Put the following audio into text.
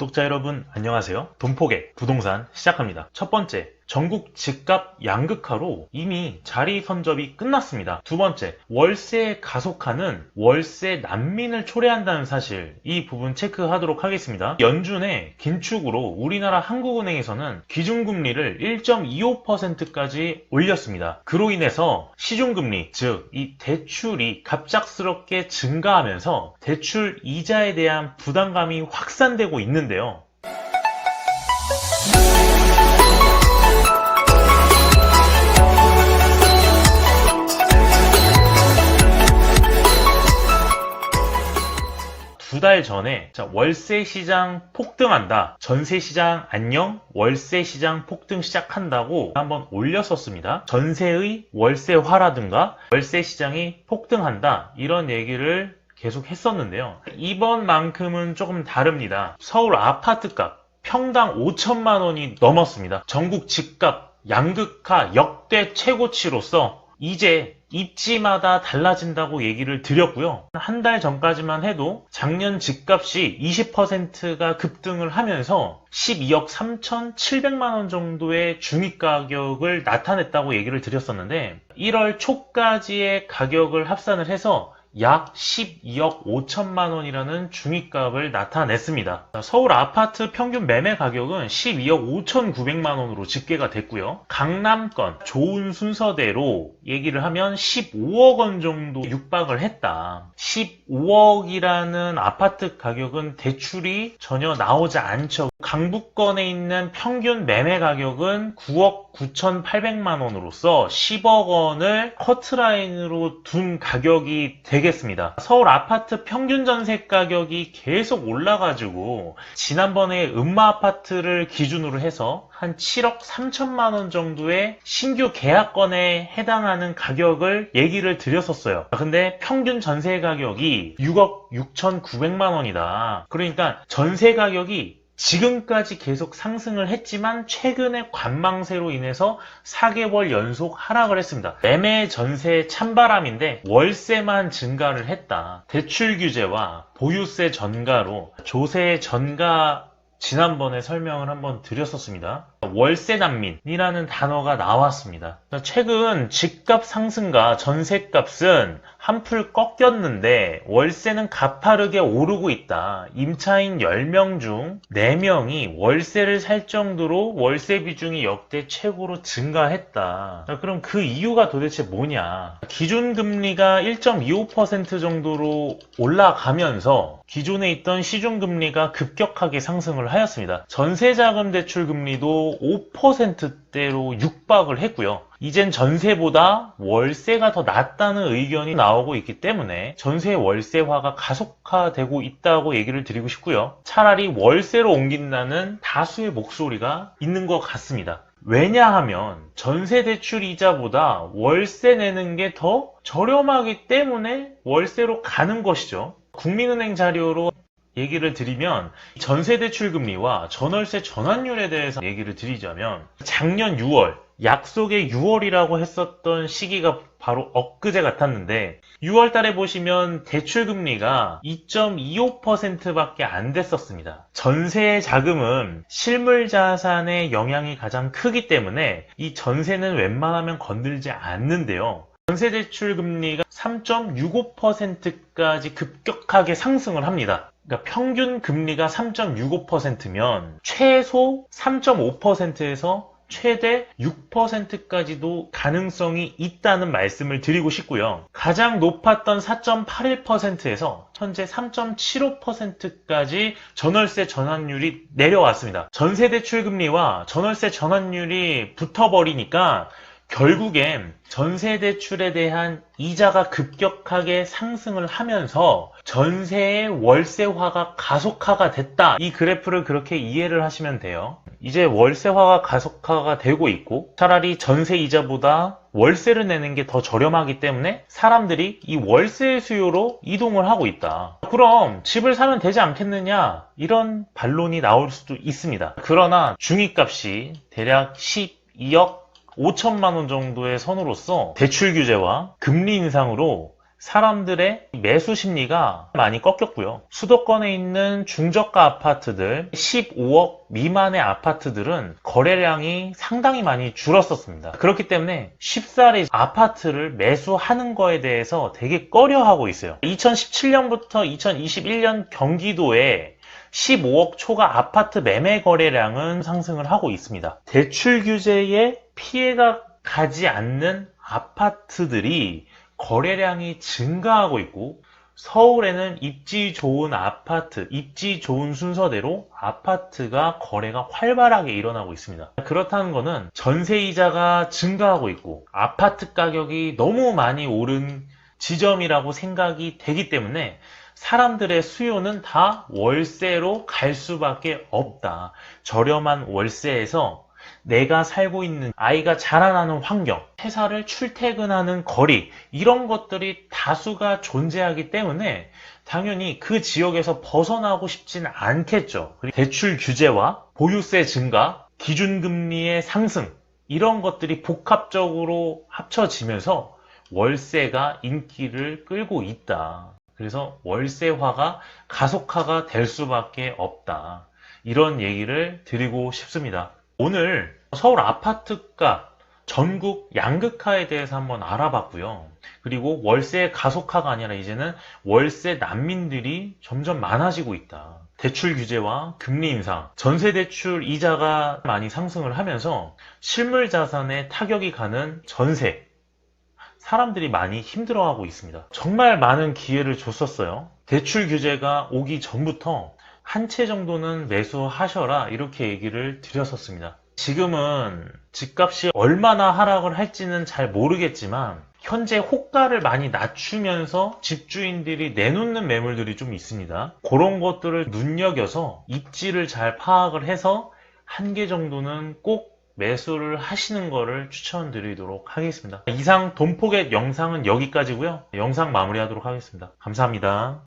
구독자 여러분 안녕하세요. 돈포개 부동산 시작합니다. 첫 번째, 전국 집값 양극화로 이미 자리 선접이 끝났습니다. 두 번째, 월세 가속화는 월세 난민을 초래한다는 사실, 이 부분 체크하도록 하겠습니다. 연준의 긴축으로 우리나라 한국은행에서는 기준금리를 1.25%까지 올렸습니다. 그로 인해서 시중금리, 즉 이 대출이 갑작스럽게 증가하면서 대출 이자에 대한 부담감이 확산되고 있는데요. 두 달 전에 월세 시장 폭등한다, 전세 시장 안녕, 월세 시장 폭등 시작한다고 한번 올렸었습니다. 전세의 월세화라든가 월세 시장이 폭등한다, 이런 얘기를 계속 했었는데요. 이번만큼은 조금 다릅니다. 서울 아파트값 평당 5천만 원이 넘었습니다. 전국 집값 양극화 역대 최고치로서 이제 입지마다 달라진다고 얘기를 드렸고요. 한 달 전까지만 해도 작년 집값이 20%가 급등을 하면서 12억 3,700만 원 정도의 중위가격을 나타냈다고 얘기를 드렸었는데 1월 초까지의 가격을 합산을 해서 약 12억 5천만 원이라는 중위값을 나타냈습니다. 서울 아파트 평균 매매 가격은 12억 5,900만 원으로 집계가 됐고요. 강남권 좋은 순서대로 얘기를 하면 15억 원 정도 육박을 했다. 15억이라는 아파트 가격은 대출이 전혀 나오지 않죠. 강북권에 있는 평균 매매 가격은 9억 9,800만 원으로서 10억 원을 커트라인으로 둔 가격이 되겠습니다. 서울 아파트 평균 전세 가격이 계속 올라가지고 지난번에 음마 아파트를 기준으로 해서 한 7억 3천만 원 정도의 신규 계약건에 해당하는 가격을 얘기를 드렸었어요. 근데 평균 전세 가격이 6억 6,900만 원이다. 그러니까 전세 가격이 지금까지 계속 상승을 했지만 최근에 관망세로 인해서 4개월 연속 하락을 했습니다. 매매 전세 찬바람인데 월세만 증가를 했다. 대출 규제와 보유세 전가로 조세 전가 지난번에 설명을 한번 드렸었습니다. 월세 난민이라는 단어가 나왔습니다. 최근 집값 상승과 전세값은 한풀 꺾였는데 월세는 가파르게 오르고 있다. 임차인 10명 중 4명이 월세를 살 정도로 월세 비중이 역대 최고로 증가했다. 그럼 그 이유가 도대체 뭐냐? 기준금리가 1.25% 정도로 올라가면서 기존에 있던 시중금리가 급격하게 상승을 하였습니다. 전세자금 대출 금리도 5%대로 육박을 했고요. 이젠 전세보다 월세가 더 낫다는 의견이 나오고 있기 때문에 전세 월세화가 가속화되고 있다고 얘기를 드리고 싶고요. 차라리 월세로 옮긴다는 다수의 목소리가 있는 것 같습니다. 왜냐하면 전세 대출 이자보다 월세 내는 게 더 저렴하기 때문에 월세로 가는 것이죠. 국민은행 자료로 얘기를 드리면 전세대출 금리와 전월세 전환율에 대해서 얘기를 드리자면 작년 6월, 약속의 6월이라고 했었던 시기가 바로 엊그제 같았는데 6월 달에 보시면 대출 금리가 2.25%밖에 안 됐었습니다. 전세 자금은 실물 자산의 영향이 가장 크기 때문에 이 전세는 웬만하면 건들지 않는데요. 전세대출 금리가 3.65%까지 급격하게 상승을 합니다. 그러니까 평균 금리가 3.65%면 최소 3.5%에서 최대 6%까지도 가능성이 있다는 말씀을 드리고 싶고요. 가장 높았던 4.81%에서 현재 3.75%까지 전월세 전환율이 내려왔습니다. 전세대출 금리와 전월세 전환율이 붙어버리니까 결국엔 전세대출에 대한 이자가 급격하게 상승을 하면서 전세의 월세화가 가속화가 됐다. 이 그래프를 그렇게 이해를 하시면 돼요. 이제 월세화가 가속화가 되고 있고 차라리 전세 이자보다 월세를 내는 게 더 저렴하기 때문에 사람들이 이 월세 수요로 이동을 하고 있다. 그럼 집을 사면 되지 않겠느냐? 이런 반론이 나올 수도 있습니다. 그러나 중위값이 대략 12억 5천만 원 정도의 선으로서 대출 규제와 금리 인상으로 사람들의 매수 심리가 많이 꺾였고요. 수도권에 있는 중저가 아파트들, 15억 미만의 아파트들은 거래량이 상당히 많이 줄었었습니다. 그렇기 때문에 쉽사리 아파트를 매수하는 거에 대해서 되게 꺼려하고 있어요. 2017년부터 2021년 경기도에 15억 초과 아파트 매매 거래량은 상승을 하고 있습니다. 대출 규제에 피해가 가지 않는 아파트들이 거래량이 증가하고 있고, 서울에는 입지 좋은 아파트, 입지 좋은 순서대로 아파트가 거래가 활발하게 일어나고 있습니다. 그렇다는 것은 전세이자가 증가하고 있고 아파트 가격이 너무 많이 오른 지점이라고 생각이 되기 때문에 사람들의 수요는 다 월세로 갈 수밖에 없다. 저렴한 월세에서 내가 살고 있는 아이가 자라나는 환경, 회사를 출퇴근하는 거리, 이런 것들이 다수가 존재하기 때문에 당연히 그 지역에서 벗어나고 싶진 않겠죠. 대출 규제와 보유세 증가, 기준금리의 상승, 이런 것들이 복합적으로 합쳐지면서 월세가 인기를 끌고 있다. 그래서 월세화가 가속화가 될 수밖에 없다. 이런 얘기를 드리고 싶습니다. 오늘 서울 아파트가 전국 양극화에 대해서 한번 알아봤고요. 그리고 월세 가속화가 아니라 이제는 월세 난민들이 점점 많아지고 있다. 대출 규제와 금리 인상, 전세대출 이자가 많이 상승을 하면서 실물 자산에 타격이 가는 전세, 사람들이 많이 힘들어하고 있습니다. 정말 많은 기회를 줬었어요. 대출 규제가 오기 전부터 한 채 정도는 매수하셔라, 이렇게 얘기를 드렸었습니다. 지금은 집값이 얼마나 하락을 할지는 잘 모르겠지만 현재 호가를 많이 낮추면서 집주인들이 내놓는 매물들이 좀 있습니다. 그런 것들을 눈여겨서 입지를 잘 파악을 해서 한 개 정도는 꼭 매수를 하시는 거를 추천드리도록 하겠습니다. 이상 돈포겟 영상은 여기까지고요. 영상 마무리하도록 하겠습니다. 감사합니다.